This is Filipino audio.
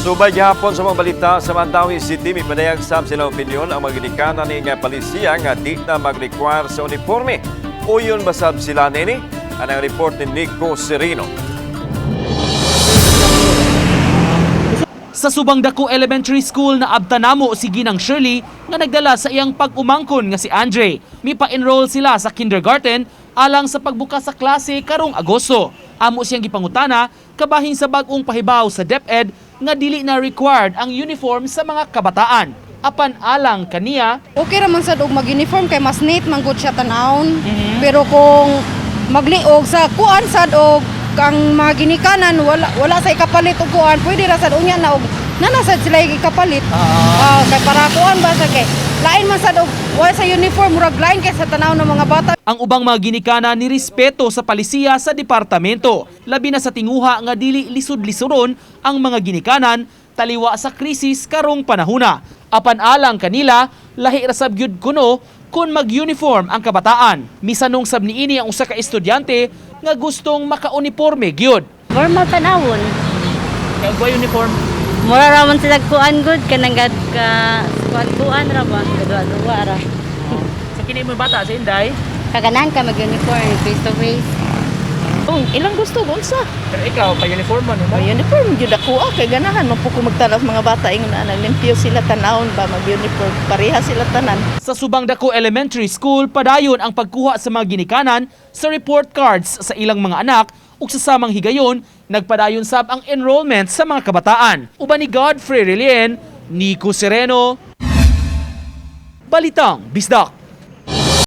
Subay gihapon sa mga balita sa Mandawi City, may padayag sab sila opinyon ang mga ginikanan ni nga palisiya nga di na mag-require sa uniforme. Uyon basab sila nini? Anang report ni Nico Serino. Sa Subang Dako Elementary School na abtanamo si Ginang Shirley nga nagdala sa iyang pag-umangkon nga si Andre. May pa-enroll sila sa kindergarten alang sa pagbukas sa klase karong Agosto. Amo siyang gipangutana kabahin sa bag-ong pahibaw sa DepEd nga dili na required ang uniform sa mga kabataan. Apan alang kaniya, okay raman sad og mag-uniform kay mas neat man gud siya tan-awon. Pero kung magliog sa kuan sad og ang mga ginikanan wala sa ikapalit og kuan, pwede ra sad unya na og nanasad sila ikapalit. Kay para kuan ba sa kay lain man sad og wala sa uniform murag lain kay sa tan-awon ng mga bata. ang ubang mga ginikanan ni respeto sa palisiya sa departamento. Labi na sa tinguha nga dili lisod-lisoron ang mga ginikanan taliwa sa krisis karong panahuna. Apan alang kanila, lahi ra sab gyud kuno kung mag-uniform ang kabataan. Misanong sab niini ang usa ka estudyante nga gustong maka-uniforme gyud. Formal tanawon. Kagwa uniform. Mura raman sila kuan good kanang ka kuan ra ba duwa ra. Sa kini mo bata sa Inday, Kaganan ka mag-uniform face to face. Ilang gusto unsa? pero ikaw pa uniform man mo. Uniform gyud ako kay ganahan man po ko magtanaw mga bata ingon na limpyo sila tanawon ba mag-uniform pareha sila tanan. Sa Subang Dako Elementary School, padayon ang pagkuha sa mga ginikanan sa report cards sa ilang mga anak ug sa samang higayon, nagpadayon sab ang enrollment sa mga kabataan. Uban ni Godfrey Relien, Nico Sereno, Balitang Bisdak.